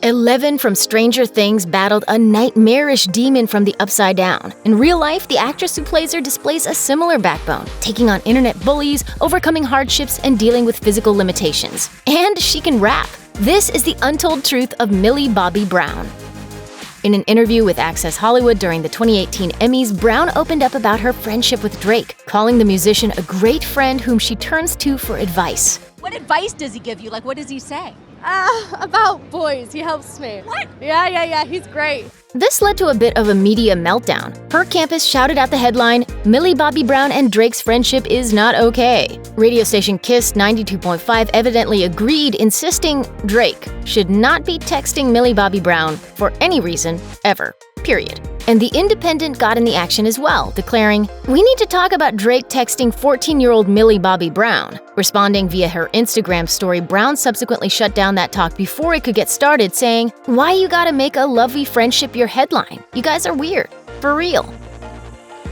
Eleven from Stranger Things battled a nightmarish demon from the Upside Down. In real life, the actress who plays her displays a similar backbone, taking on internet bullies, overcoming hardships, and dealing with physical limitations. And she can rap. This is the untold truth of Millie Bobby Brown. In an interview with Access Hollywood during the 2018 Emmys, Brown opened up about her friendship with Drake, calling the musician a great friend whom she turns to for advice. What advice does he give you? Like, what does he say? About boys. He helps me. What? Yeah, he's great. This led to a bit of a media meltdown. Her campus shouted out the headline, "Millie Bobby Brown and Drake's friendship is not okay." Radio station Kiss 92.5 evidently agreed, insisting Drake should not be texting Millie Bobby Brown for any reason, ever. Period. And The Independent got in the action as well, declaring, "We need to talk about Drake texting 14-year-old Millie Bobby Brown." Responding via her Instagram story, Brown subsequently shut down that talk before it could get started, saying, "Why you gotta make a lovey friendship your headline? You guys are weird. For real."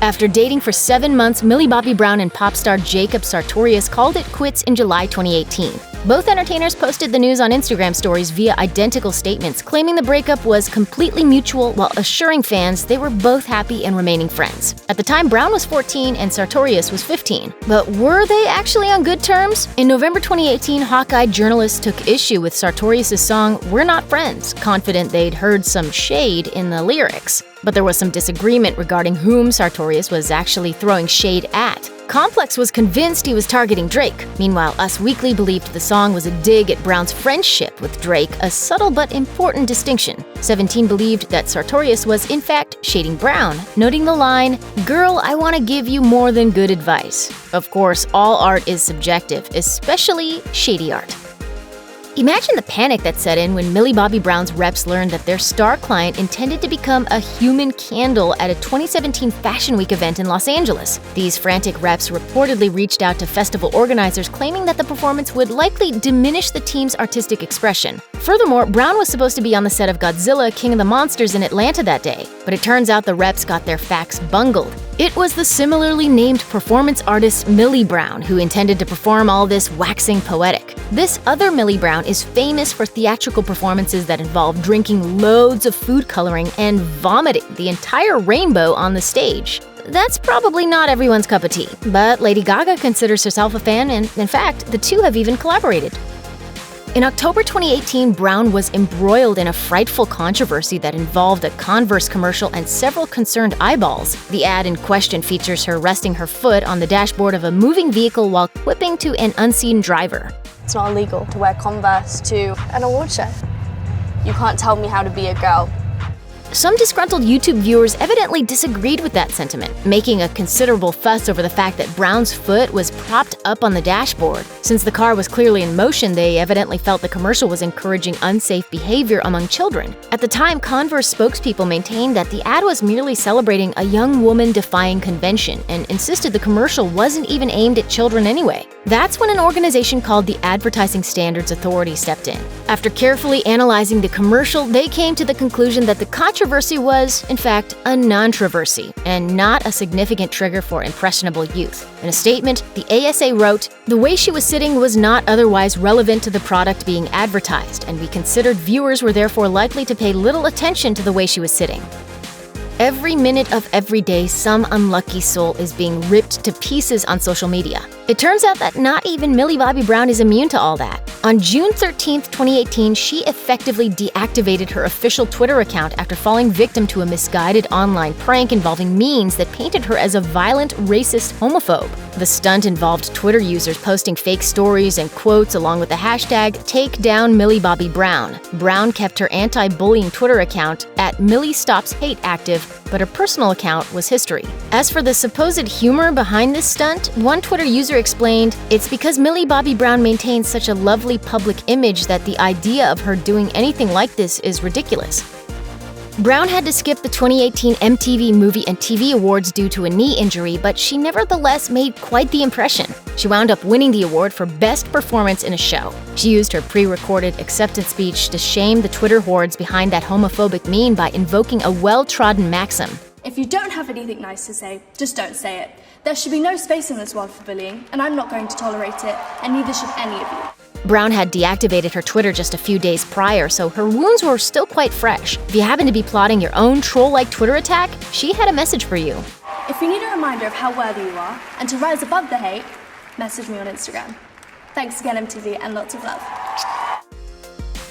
After dating for 7 months, Millie Bobby Brown and pop star Jacob Sartorius called it quits in July 2018. Both entertainers posted the news on Instagram stories via identical statements, claiming the breakup was completely mutual while assuring fans they were both happy and remaining friends. At the time, Brown was 14 and Sartorius was 15. But were they actually on good terms? In November 2018, Hawkeye journalists took issue with Sartorius' song "We're Not Friends," confident they'd heard some shade in the lyrics. But there was some disagreement regarding whom Sartorius was actually throwing shade at. Complex was convinced he was targeting Drake. Meanwhile, Us Weekly believed the song was a dig at Brown's friendship with Drake, a subtle but important distinction. 17 believed that Sartorius was in fact shading Brown, noting the line, "Girl, I want to give you more than good advice." Of course, all art is subjective, especially shady art. Imagine the panic that set in when Millie Bobby Brown's reps learned that their star client intended to become a human candle at a 2017 Fashion Week event in Los Angeles. These frantic reps reportedly reached out to festival organizers, claiming that the performance would likely diminish the team's artistic expression. Furthermore, Brown was supposed to be on the set of Godzilla, King of the Monsters in Atlanta that day, but it turns out the reps got their facts bungled. It was the similarly named performance artist Millie Brown who intended to perform all this waxing poetic. This other Millie Brown is famous for theatrical performances that involve drinking loads of food coloring and vomiting the entire rainbow on the stage. That's probably not everyone's cup of tea, but Lady Gaga considers herself a fan, and in fact, the two have even collaborated. In October 2018, Brown was embroiled in a frightful controversy that involved a Converse commercial and several concerned eyeballs. The ad in question features her resting her foot on the dashboard of a moving vehicle while quipping to an unseen driver. It's not illegal to wear Converse to an award show. You can't tell me how to be a girl. Some disgruntled YouTube viewers evidently disagreed with that sentiment, making a considerable fuss over the fact that Brown's foot was propped up on the dashboard. Since the car was clearly in motion, they evidently felt the commercial was encouraging unsafe behavior among children. At the time, Converse spokespeople maintained that the ad was merely celebrating a young woman defying convention and insisted the commercial wasn't even aimed at children anyway. That's when an organization called the Advertising Standards Authority stepped in. After carefully analyzing the commercial, they came to the conclusion that the controversy was, in fact, a non-troversy and not a significant trigger for impressionable youth. In a statement, the ASA wrote, "The way she was sitting was not otherwise relevant to the product being advertised, and we considered viewers were therefore likely to pay little attention to the way she was sitting." Every minute of every day, some unlucky soul is being ripped to pieces on social media. It turns out that not even Millie Bobby Brown is immune to all that. On June 13, 2018, she effectively deactivated her official Twitter account after falling victim to a misguided online prank involving memes that painted her as a violent, racist homophobe. The stunt involved Twitter users posting fake stories and quotes along with the hashtag #TakeDownMillieBobbyBrown. Brown kept her anti-bullying Twitter account at @MillieStopsHate active, but her personal account was history. As for the supposed humor behind this stunt, one Twitter user explained, "It's because Millie Bobby Brown maintains such a lovely public image that the idea of her doing anything like this is ridiculous." Brown had to skip the 2018 MTV Movie and TV Awards due to a knee injury, but she nevertheless made quite the impression. She wound up winning the award for Best Performance in a Show. She used her pre-recorded acceptance speech to shame the Twitter hordes behind that homophobic meme by invoking a well-trodden maxim. If you don't have anything nice to say, just don't say it. There should be no space in this world for bullying, and I'm not going to tolerate it, and neither should any of you. Brown had deactivated her Twitter just a few days prior, so her wounds were still quite fresh. If you happen to be plotting your own troll-like Twitter attack, she had a message for you. If you need a reminder of how worthy you are and to rise above the hate, message me on Instagram. Thanks again, MTV, and lots of love.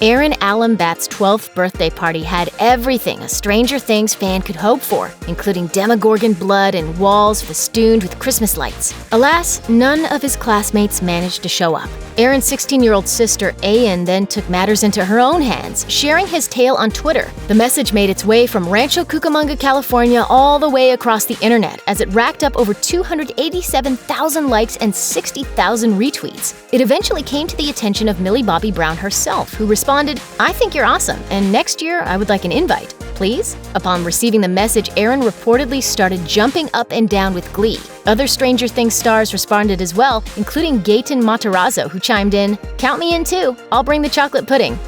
Aaron Allenbat's 12th birthday party had everything a Stranger Things fan could hope for, including Demogorgon blood and walls festooned with Christmas lights. Alas, none of his classmates managed to show up. Aaron's 16-year-old sister, Ayan, then took matters into her own hands, sharing his tale on Twitter. The message made its way from Rancho Cucamonga, California, all the way across the internet, as it racked up over 287,000 likes and 60,000 retweets. It eventually came to the attention of Millie Bobby Brown herself, who responded, "I think you're awesome, and next year I would like an invite. Please?" Upon receiving the message, Aaron reportedly started jumping up and down with glee. Other Stranger Things stars responded as well, including Gaten Matarazzo, who chimed in, "Count me in too, I'll bring the chocolate pudding."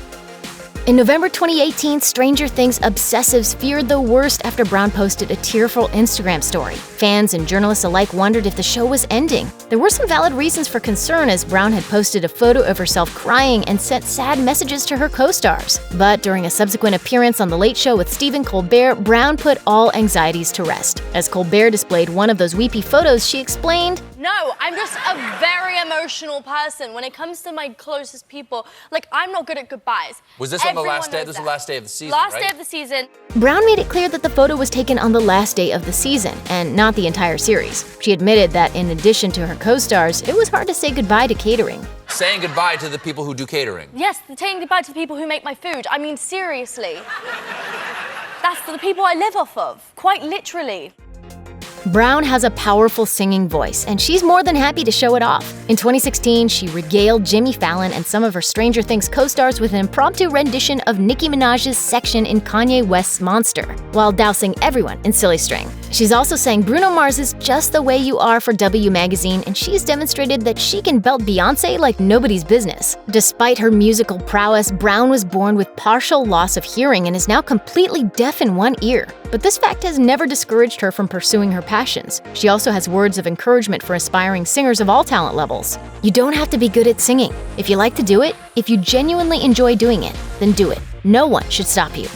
In November 2018, Stranger Things obsessives feared the worst after Brown posted a tearful Instagram story. Fans and journalists alike wondered if the show was ending. There were some valid reasons for concern, as Brown had posted a photo of herself crying and sent sad messages to her co-stars. But during a subsequent appearance on The Late Show with Stephen Colbert, Brown put all anxieties to rest. As Colbert displayed one of those weepy photos, she explained, No, I'm just a very emotional person. When it comes to my closest people, like, I'm not good at goodbyes. Was this on the last day? This was the last day of the season, Last right? day of the season. Brown made it clear that the photo was taken on the last day of the season, and not the entire series. She admitted that in addition to her co-stars, it was hard to say goodbye to catering. Saying goodbye to the people who do catering. Yes, saying goodbye to the people who make my food. I mean, seriously. That's the people I live off of, quite literally. Brown has a powerful singing voice, and she's more than happy to show it off. In 2016, she regaled Jimmy Fallon and some of her Stranger Things co-stars with an impromptu rendition of Nicki Minaj's section in Kanye West's Monster, while dousing everyone in Silly String. She's also sang Bruno Mars's Just the Way You Are for W Magazine, and she's demonstrated that she can belt Beyoncé like nobody's business. Despite her musical prowess, Brown was born with partial loss of hearing and is now completely deaf in one ear. But this fact has never discouraged her from pursuing her passions. She also has words of encouragement for aspiring singers of all talent levels. You don't have to be good at singing. If you like to do it, if you genuinely enjoy doing it, then do it. No one should stop you.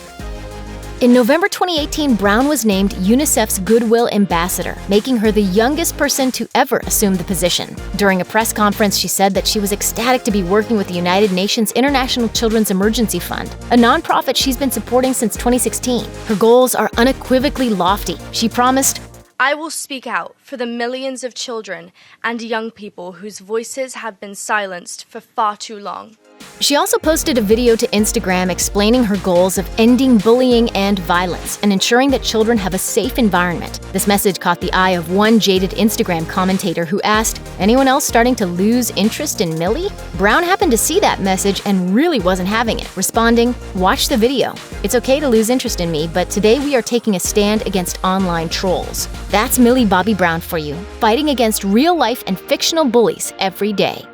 In November 2018, Brown was named UNICEF's Goodwill Ambassador, making her the youngest person to ever assume the position. During a press conference, she said that she was ecstatic to be working with the United Nations International Children's Emergency Fund, a nonprofit she's been supporting since 2016. Her goals are unequivocally lofty. She promised, I will speak out for the millions of children and young people whose voices have been silenced for far too long. She also posted a video to Instagram explaining her goals of ending bullying and violence and ensuring that children have a safe environment. This message caught the eye of one jaded Instagram commentator who asked, "Anyone else starting to lose interest in Millie?" Brown happened to see that message and really wasn't having it, responding, "Watch the video. It's okay to lose interest in me, but today we are taking a stand against online trolls." That's Millie Bobby Brown for you, fighting against real-life and fictional bullies every day.